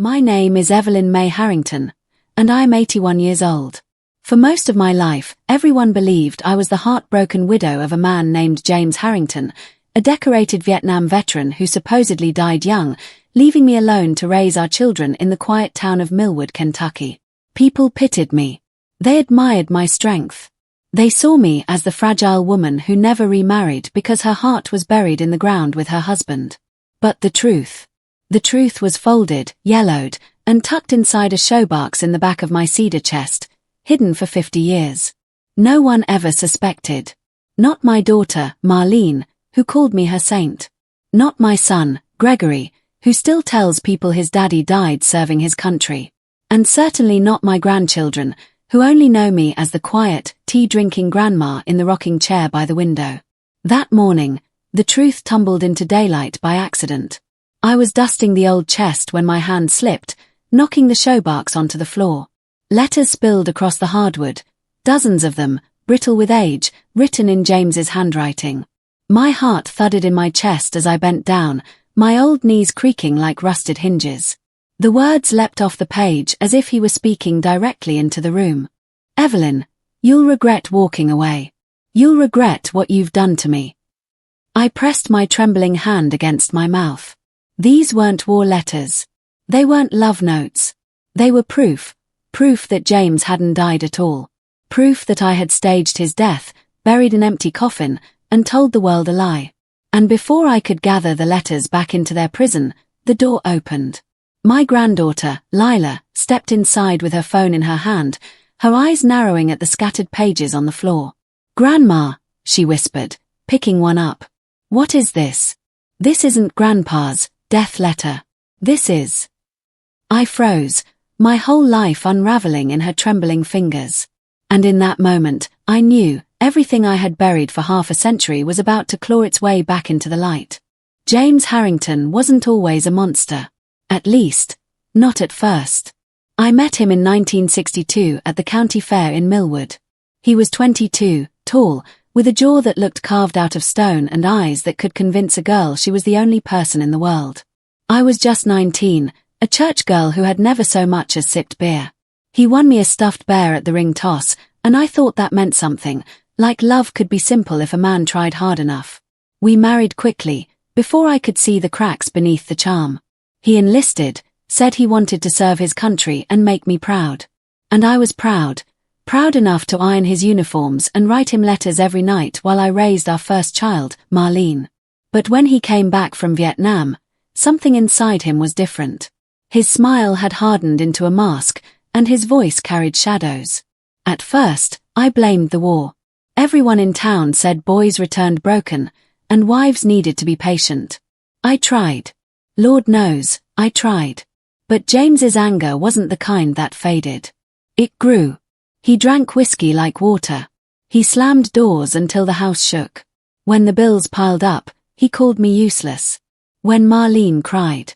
My name is Evelyn May Harrington, and I am 81 years old. For most of my life, everyone believed I was the heartbroken widow of a man named James Harrington, a decorated Vietnam veteran who supposedly died young, leaving me alone to raise our children in the quiet town of Millwood, Kentucky. People pitied me. They admired my strength. They saw me as the fragile woman who never remarried because her heart was buried in the ground with her husband. But the truth was folded, yellowed, and tucked inside a showbox in the back of my cedar chest, hidden for 50 years. No one ever suspected. Not my daughter, Marlene, who called me her saint. Not my son, Gregory, who still tells people his daddy died serving his country. And certainly not my grandchildren, who only know me as the quiet, tea-drinking grandma in the rocking chair by the window. That morning, the truth tumbled into daylight by accident. I was dusting the old chest when my hand slipped, knocking the showbox onto the floor. Letters spilled across the hardwood, dozens of them, brittle with age, written in James's handwriting. My heart thudded in my chest as I bent down, my old knees creaking like rusted hinges. The words leapt off the page as if he were speaking directly into the room. Evelyn, you'll regret walking away. You'll regret what you've done to me. I pressed my trembling hand against my mouth. These weren't war letters. They weren't love notes. They were proof that James hadn't died at all. Proof that I had staged his death, buried an empty coffin, and told the world a lie. And before I could gather the letters back into their prison, the door opened. My granddaughter, Lila, stepped inside with her phone in her hand, her eyes narrowing at the scattered pages on the floor. "Grandma," she whispered, picking one up. "What is this? This isn't Grandpa's death letter. This is..." I froze, my whole life unraveling in her trembling fingers. And in that moment, I knew everything I had buried for half a century was about to claw its way back into the light. James Harrington wasn't always a monster. At least, not at first. I met him in 1962 at the county fair in Millwood. He was 22, tall, with a jaw that looked carved out of stone and eyes that could convince a girl she was the only person in the world. I was just 19, a church girl who had never so much as sipped beer. He won me a stuffed bear at the ring toss, and I thought that meant something, like love could be simple if a man tried hard enough. We married quickly, before I could see the cracks beneath the charm. He enlisted, said he wanted to serve his country and make me proud. And I was proud enough to iron his uniforms and write him letters every night while I raised our first child, Marlene. But when he came back from Vietnam, something inside him was different. His smile had hardened into a mask, and his voice carried shadows. At first, I blamed the war. Everyone in town said boys returned broken, and wives needed to be patient. I tried. Lord knows, I tried. But James's anger wasn't the kind that faded. It grew. He drank whiskey like water. He slammed doors until the house shook. When the bills piled up, he called me useless. When Marlene cried.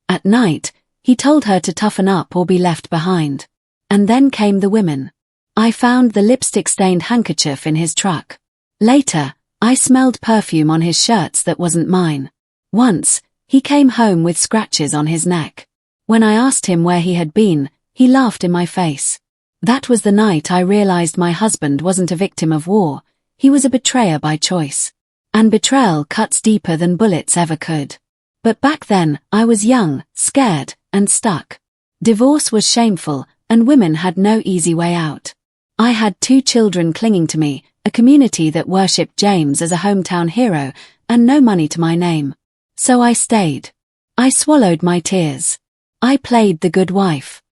At night, he told her to toughen up or be left behind. And then came the women. I found the lipstick-stained handkerchief in his truck. Later, I smelled perfume on his shirts that wasn't mine. Once, he came home with scratches on his neck. When I asked him where he had been, he laughed in my face. That was the night I realized my husband wasn't a victim of war, he was a betrayer by choice. And betrayal cuts deeper than bullets ever could. But back then, I was young, scared, and stuck. Divorce was shameful, and women had no easy way out. I had 2 children clinging to me, a community that worshipped James as a hometown hero, and no money to my name. So I stayed. I swallowed my tears. I played the good wife.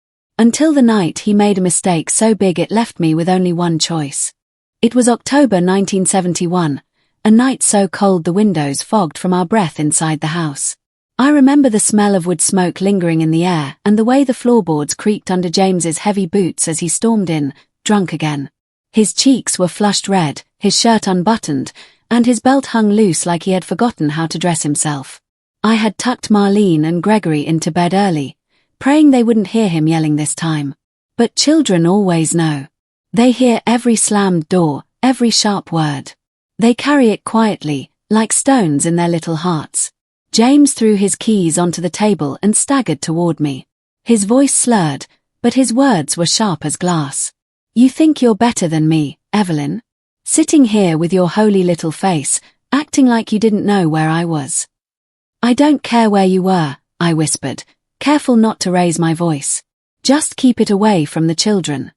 Until the night he made a mistake so big it left me with only one choice. It was October 1971, a night so cold the windows fogged from our breath inside the house. I remember the smell of wood smoke lingering in the air and the way the floorboards creaked under James's heavy boots as he stormed in, drunk again. His cheeks were flushed red, his shirt unbuttoned, and his belt hung loose like he had forgotten how to dress himself. I had tucked Marlene and Gregory into bed early, praying they wouldn't hear him yelling this time. But children always know. They hear every slammed door, every sharp word. They carry it quietly, like stones in their little hearts. James threw his keys onto the table and staggered toward me. His voice slurred, but his words were sharp as glass. You think you're better than me, Evelyn? Sitting here with your holy little face, acting like you didn't know where I was. I don't care where you were, I whispered, careful not to raise my voice. Just keep it away from the children.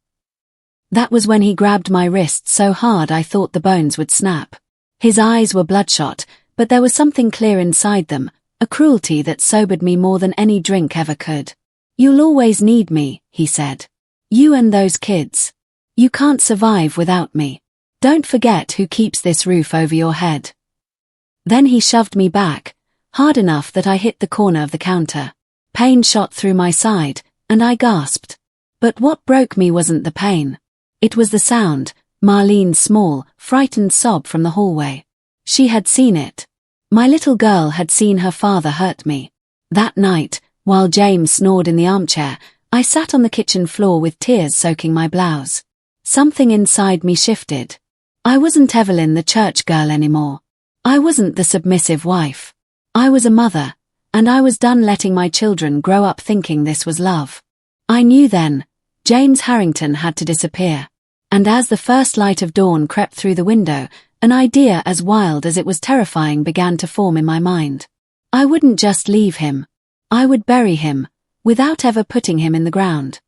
That was when he grabbed my wrist so hard I thought the bones would snap. His eyes were bloodshot, but there was something clear inside them, a cruelty that sobered me more than any drink ever could. You'll always need me, he said. You and those kids. You can't survive without me. Don't forget who keeps this roof over your head. Then he shoved me back, hard enough that I hit the corner of the counter. Pain shot through my side, and I gasped. But what broke me wasn't the pain. It was the sound, Marlene's small, frightened sob from the hallway. She had seen it. My little girl had seen her father hurt me. That night, while James snored in the armchair, I sat on the kitchen floor with tears soaking my blouse. Something inside me shifted. I wasn't Evelyn the church girl anymore. I wasn't the submissive wife. I was a mother, and I was done letting my children grow up thinking this was love. I knew then, James Harrington had to disappear. And as the first light of dawn crept through the window, an idea as wild as it was terrifying began to form in my mind. I wouldn't just leave him. I would bury him, without ever putting him in the ground.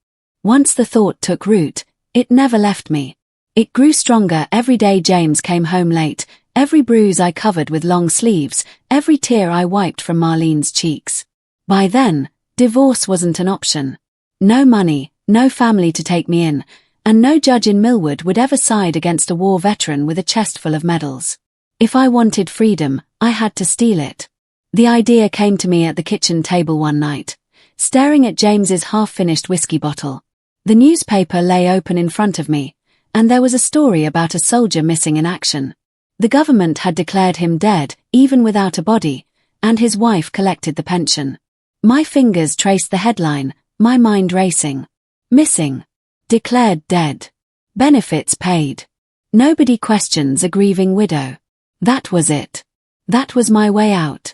Once the thought took root, it never left me. It grew stronger every day James came home late, every bruise I covered with long sleeves, every tear I wiped from Marlene's cheeks. By then, divorce wasn't an option. No money, no family to take me in, and no judge in Millwood would ever side against a war veteran with a chest full of medals. If I wanted freedom, I had to steal it. The idea came to me at the kitchen table one night, staring at James's half-finished whiskey bottle. The newspaper lay open in front of me, and there was a story about a soldier missing in action. The government had declared him dead, even without a body, and his wife collected the pension. My fingers traced the headline, my mind racing. Missing. Declared dead. Benefits paid. Nobody questions a grieving widow. That was it. That was my way out.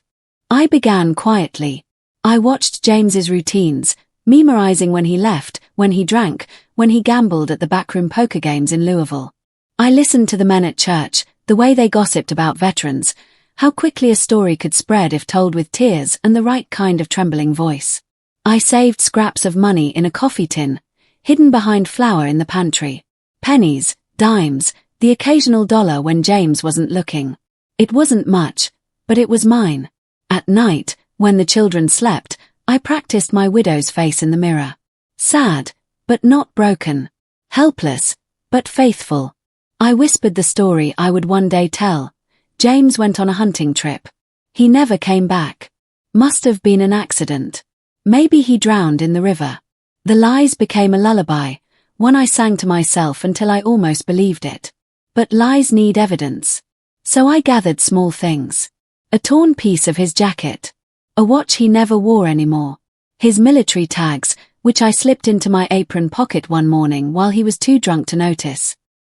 I began quietly. I watched James's routines, memorizing when he left, when he drank, when he gambled at the backroom poker games in Louisville. I listened to the men at church, the way they gossiped about veterans, how quickly a story could spread if told with tears and the right kind of trembling voice. I saved scraps of money in a coffee tin, hidden behind flour in the pantry. Pennies, dimes, the occasional dollar when James wasn't looking. It wasn't much, but it was mine. At night, when the children slept, I practiced my widow's face in the mirror. Sad, but not broken. Helpless, but faithful. I whispered the story I would one day tell. James went on a hunting trip. He never came back. Must have been an accident. Maybe he drowned in the river. The lies became a lullaby, one I sang to myself until I almost believed it. But lies need evidence. So I gathered small things. A torn piece of his jacket. A watch he never wore anymore. His military tags, which I slipped into my apron pocket one morning while he was too drunk to notice.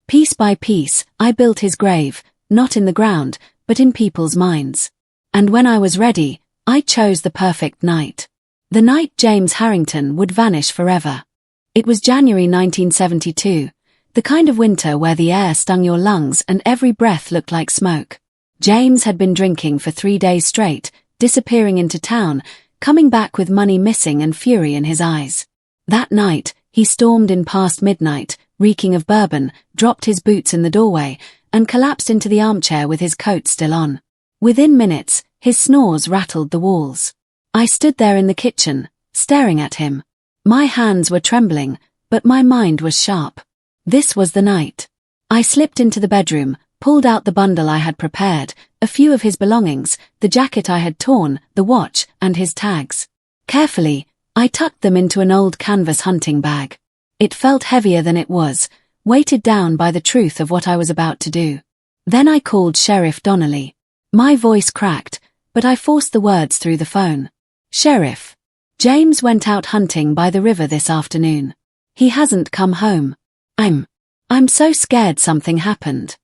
Piece by piece, I built his grave, not in the ground, but in people's minds. And when I was ready, I chose the perfect night. The night James Harrington would vanish forever. It was January 1972, the kind of winter where the air stung your lungs and every breath looked like smoke. James had been drinking for 3 days straight, disappearing into town, coming back with money missing and fury in his eyes. That night, he stormed in past midnight, reeking of bourbon, dropped his boots in the doorway, and collapsed into the armchair with his coat still on. Within minutes, his snores rattled the walls. I stood there in the kitchen, staring at him. My hands were trembling, but my mind was sharp. This was the night. I slipped into the bedroom, pulled out the bundle I had prepared, a few of his belongings, the jacket I had torn, the watch, and his tags. Carefully, I tucked them into an old canvas hunting bag. It felt heavier than it was, weighted down by the truth of what I was about to do. Then I called Sheriff Donnelly. My voice cracked, but I forced the words through the phone. Sheriff. James went out hunting by the river this afternoon. He hasn't come home. I'm so scared something happened.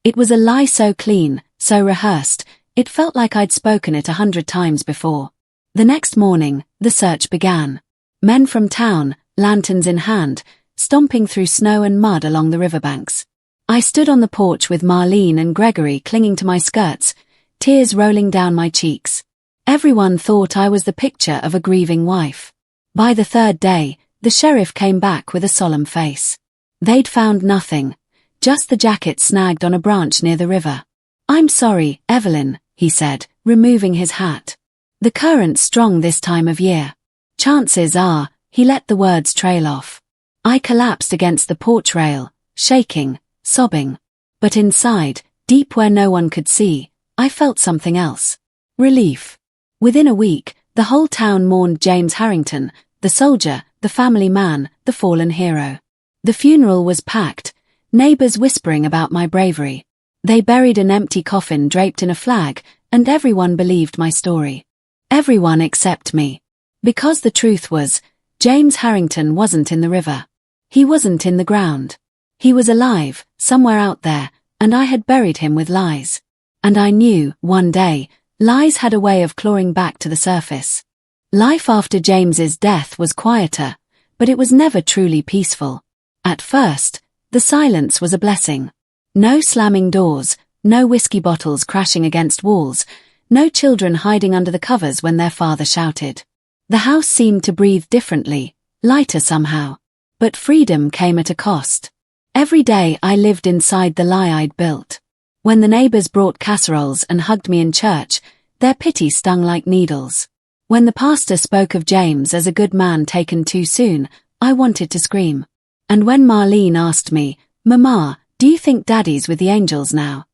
It was a lie so clean, so rehearsed, it felt like I'd spoken it 100 times before. The next morning, the search began. Men from town, lanterns in hand, stomping through snow and mud along the riverbanks. I stood on the porch with Marlene and Gregory clinging to my skirts, tears rolling down my cheeks. Everyone thought I was the picture of a grieving wife. By the third day, the sheriff came back with a solemn face. They'd found nothing, just the jacket snagged on a branch near the river. "I'm sorry, Evelyn," he said, removing his hat. "The current's strong this time of year." "Chances are," he let the words trail off. I collapsed against the porch rail, shaking, sobbing. But inside, deep where no one could see, I felt something else. Relief. Within a week, the whole town mourned James Harrington, the soldier, the family man, the fallen hero. The funeral was packed, neighbors whispering about my bravery. They buried an empty coffin draped in a flag, and everyone believed my story. Everyone except me. Because the truth was, James Harrington wasn't in the river. He wasn't in the ground. He was alive, somewhere out there, and I had buried him with lies. And I knew, one day, lies had a way of clawing back to the surface. Life after James's death was quieter, but it was never truly peaceful. At first, the silence was a blessing. No slamming doors, no whiskey bottles crashing against walls, no children hiding under the covers when their father shouted. The house seemed to breathe differently, lighter somehow. But freedom came at a cost. Every day I lived inside the lie I'd built. When the neighbors brought casseroles and hugged me in church, their pity stung like needles. When the pastor spoke of James as a good man taken too soon, I wanted to scream. And when Marlene asked me, "Mama, do you think Daddy's with the angels now?"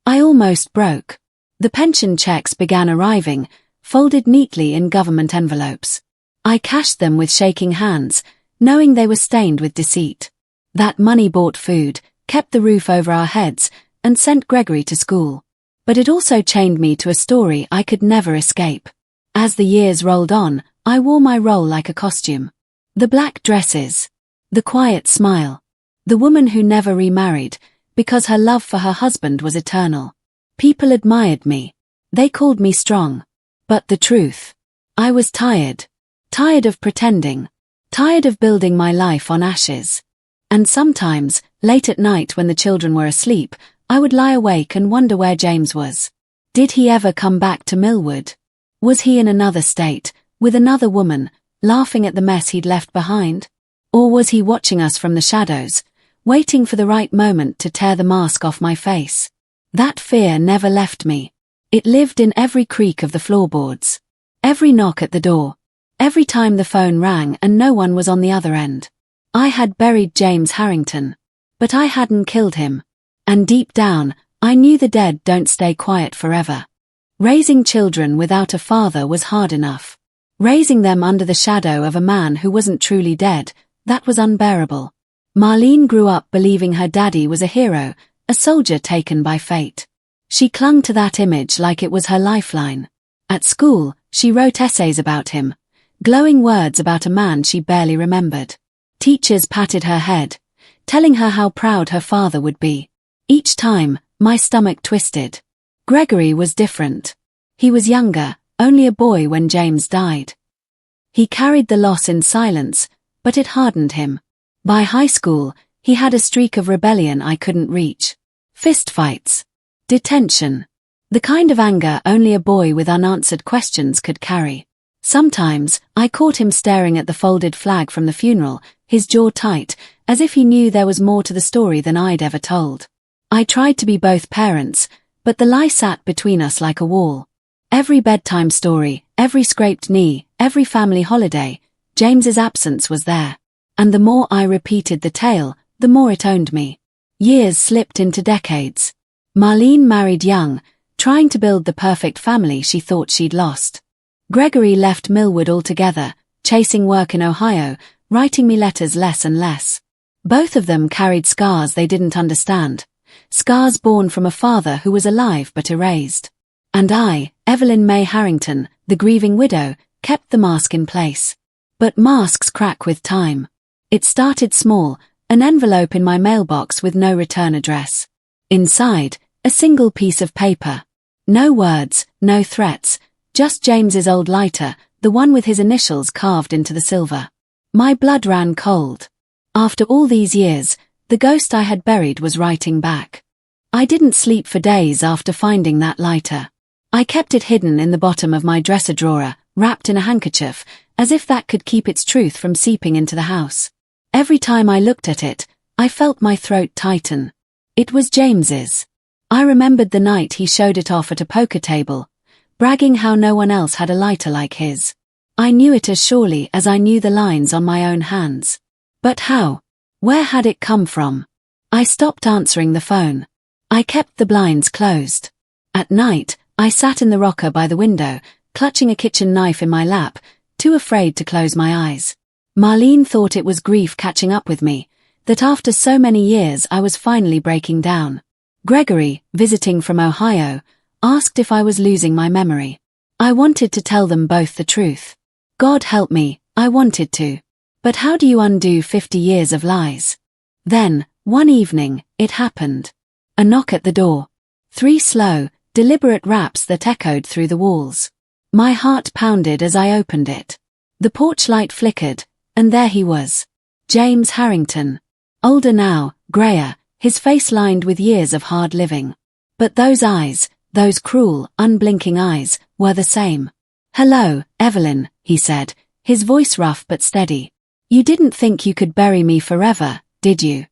I almost broke. The pension checks began arriving, folded neatly in government envelopes. I cashed them with shaking hands, knowing they were stained with deceit. That money bought food, kept the roof over our heads, and sent Gregory to school. But it also chained me to a story I could never escape. As the years rolled on, I wore my role like a costume. The black dresses. The quiet smile. The woman who never remarried, because her love for her husband was eternal. People admired me. They called me strong. But the truth. I was tired. Tired of pretending. Tired of building my life on ashes. And sometimes, late at night when the children were asleep, I would lie awake and wonder where James was. Did he ever come back to Millwood? Was he in another state, with another woman, laughing at the mess he'd left behind? Or was he watching us from the shadows, waiting for the right moment to tear the mask off my face? That fear never left me. It lived in every creak of the floorboards, every knock at the door, every time the phone rang and no one was on the other end. I had buried James Harrington, but I hadn't killed him. And deep down, I knew the dead don't stay quiet forever. Raising children without a father was hard enough. Raising them under the shadow of a man who wasn't truly dead, that was unbearable. Marlene grew up believing her daddy was a hero, a soldier taken by fate. She clung to that image like it was her lifeline. At school, she wrote essays about him, glowing words about a man she barely remembered. Teachers patted her head, telling her how proud her father would be. Each time, my stomach twisted. Gregory was different. He was younger, only a boy when James died. He carried the loss in silence, but it hardened him. By high school, he had a streak of rebellion I couldn't reach. Fistfights. Detention. The kind of anger only a boy with unanswered questions could carry. Sometimes, I caught him staring at the folded flag from the funeral, his jaw tight, as if he knew there was more to the story than I'd ever told. I tried to be both parents, but the lie sat between us like a wall. Every bedtime story, every scraped knee, every family holiday, James's absence was there. And the more I repeated the tale, the more it owned me. Years slipped into decades. Marlene married young, trying to build the perfect family she thought she'd lost. Gregory left Millwood altogether, chasing work in Ohio, writing me letters less and less. Both of them carried scars they didn't understand. Scars born from a father who was alive but erased. And I, Evelyn May Harrington, the grieving widow, kept the mask in place. But masks crack with time. It started small, an envelope in my mailbox with no return address. Inside, a single piece of paper. No words, no threats, just James's old lighter, the one with his initials carved into the silver. My blood ran cold. After all these years, the ghost I had buried was writing back. I didn't sleep for days after finding that lighter. I kept it hidden in the bottom of my dresser drawer, wrapped in a handkerchief, as if that could keep its truth from seeping into the house. Every time I looked at it, I felt my throat tighten. It was James's. I remembered the night he showed it off at a poker table, bragging how no one else had a lighter like his. I knew it as surely as I knew the lines on my own hands. But how? Where had it come from? I stopped answering the phone. I kept the blinds closed. At night, I sat in the rocker by the window, clutching a kitchen knife in my lap, too afraid to close my eyes. Marlene thought it was grief catching up with me, that after so many years I was finally breaking down. Gregory, visiting from Ohio, asked if I was losing my memory. I wanted to tell them both the truth. God help me, I wanted to. But how do you undo 50 years of lies? Then, one evening, it happened. A knock at the door. 3 slow, deliberate raps that echoed through the walls. My heart pounded as I opened it. The porch light flickered, and there he was. James Harrington. Older now, grayer, his face lined with years of hard living. But those eyes, those cruel, unblinking eyes, were the same. "Hello, Evelyn," he said, his voice rough but steady. "You didn't think you could bury me forever, did you?"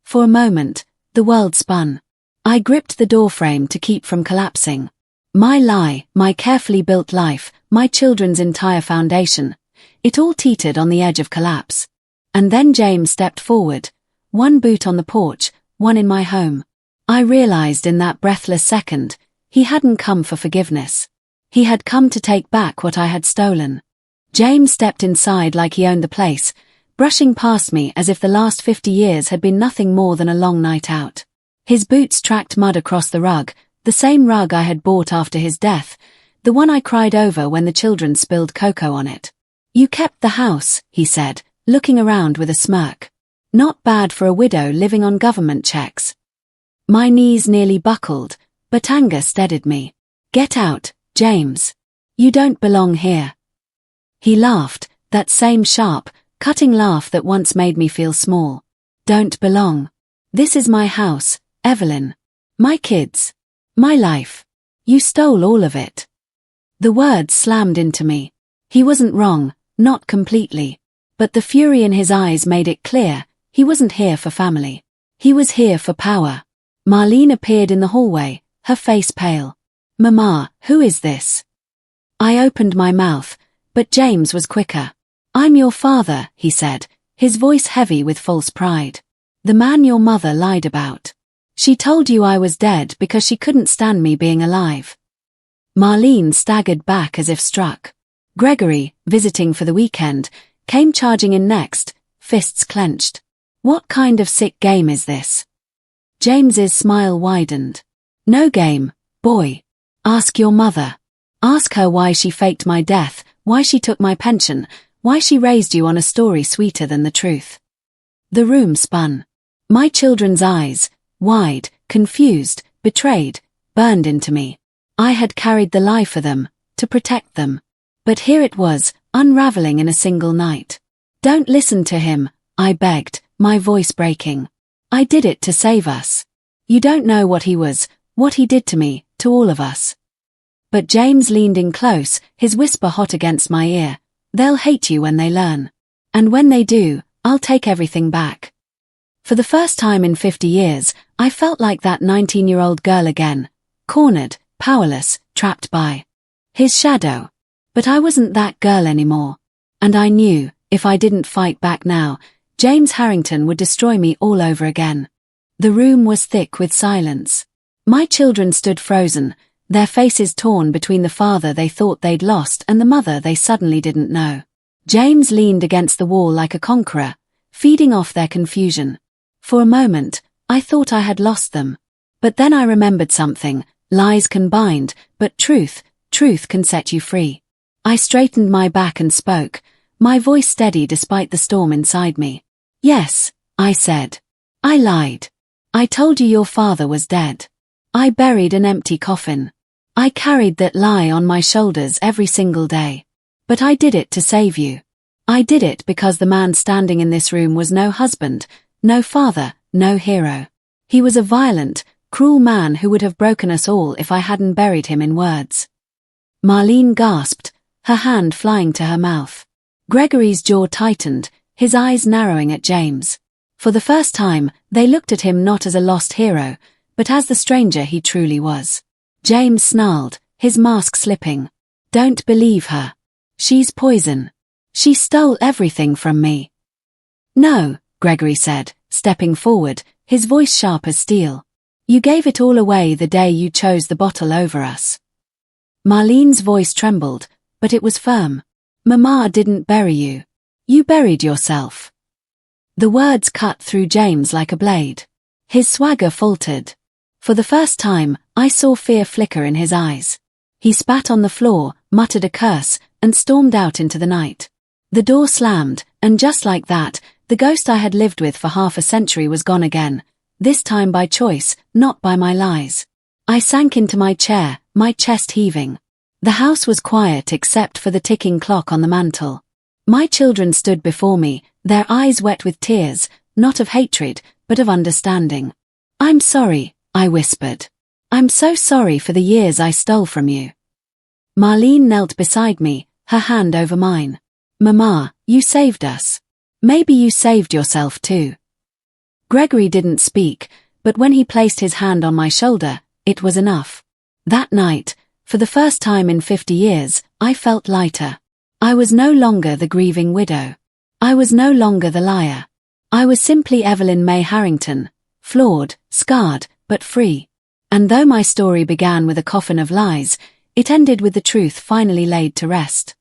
For a moment, the world spun. I gripped the doorframe to keep from collapsing. My lie, my carefully built life, my children's entire foundation, it all teetered on the edge of collapse. And then James stepped forward, one boot on the porch, one in my home. I realized in that breathless second, he hadn't come for forgiveness. He had come to take back what I had stolen. James stepped inside like he owned the place, brushing past me as if the last 50 years had been nothing more than a long night out. His boots tracked mud across the rug, the same rug I had bought after his death, the one I cried over when the children spilled cocoa on it. "You kept the house," he said, looking around with a smirk. "Not bad for a widow living on government checks." My knees nearly buckled, but anger steadied me. "Get out, James. You don't belong here." He laughed, that same sharp, cutting laugh that once made me feel small. "Don't belong. This is my house, Evelyn. My kids. My life. You stole all of it." The words slammed into me. He wasn't wrong, not completely. But the fury in his eyes made it clear, he wasn't here for family. He was here for power. Marlene appeared in the hallway, her face pale. "Mama, who is this?" I opened my mouth, but James was quicker. "I'm your father," he said, his voice heavy with false pride. "The man your mother lied about. She told you I was dead because she couldn't stand me being alive." Marlene staggered back as if struck. Gregory, visiting for the weekend, came charging in next, fists clenched. "What kind of sick game is this?" James's smile widened. "No game, boy. Ask your mother. Ask her why she faked my death, why she took my pension, why she raised you on a story sweeter than the truth." The room spun. My children's eyes, wide, confused, betrayed, burned into me. I had carried the lie for them, to protect them. But here it was, unraveling in a single night. "Don't listen to him," I begged, my voice breaking. "I did it to save us. You don't know what he was, what he did to me, to all of us." But James leaned in close, his whisper hot against my ear. "They'll hate you when they learn. And when they do, I'll take everything back." For the first time in 50 years, I felt like that 19-year-old girl again, cornered, powerless, trapped by his shadow. But I wasn't that girl anymore. And I knew, if I didn't fight back now, James Harrington would destroy me all over again. The room was thick with silence. My children stood frozen, their faces torn between the father they thought they'd lost and the mother they suddenly didn't know. James leaned against the wall like a conqueror, feeding off their confusion. For a moment, I thought I had lost them. But then I remembered something. Lies can bind, but truth can set you free. I straightened my back and spoke, my voice steady despite the storm inside me. "Yes," I said. "I lied. I told you your father was dead. I buried an empty coffin. I carried that lie on my shoulders every single day. But I did it to save you. I did it because the man standing in this room was no husband, no father, no hero. He was a violent, cruel man who would have broken us all if I hadn't buried him in words." Marlene gasped, her hand flying to her mouth. Gregory's jaw tightened, his eyes narrowing at James. For the first time, they looked at him not as a lost hero, but as the stranger he truly was. James snarled, his mask slipping. "Don't believe her. She's poison. She stole everything from me." "No," Gregory said, stepping forward, his voice sharp as steel. "You gave it all away the day you chose the bottle over us." Marlene's voice trembled, but it was firm. "Mama didn't bury you. You buried yourself." The words cut through James like a blade. His swagger faltered. For the first time, I saw fear flicker in his eyes. He spat on the floor, muttered a curse, and stormed out into the night. The door slammed, and just like that, the ghost I had lived with for half a century was gone again, this time by choice, not by my lies. I sank into my chair, my chest heaving. The house was quiet except for the ticking clock on the mantel. My children stood before me, their eyes wet with tears, not of hatred, but of understanding. "I'm sorry," I whispered. "I'm so sorry for the years I stole from you." Marlene knelt beside me, her hand over mine. "Mama, you saved us. Maybe you saved yourself too." Gregory didn't speak, but when he placed his hand on my shoulder, it was enough. That night, for the first time in 50 years, I felt lighter. I was no longer the grieving widow. I was no longer the liar. I was simply Evelyn May Harrington, flawed, scarred, but free. And though my story began with a coffin of lies, it ended with the truth finally laid to rest.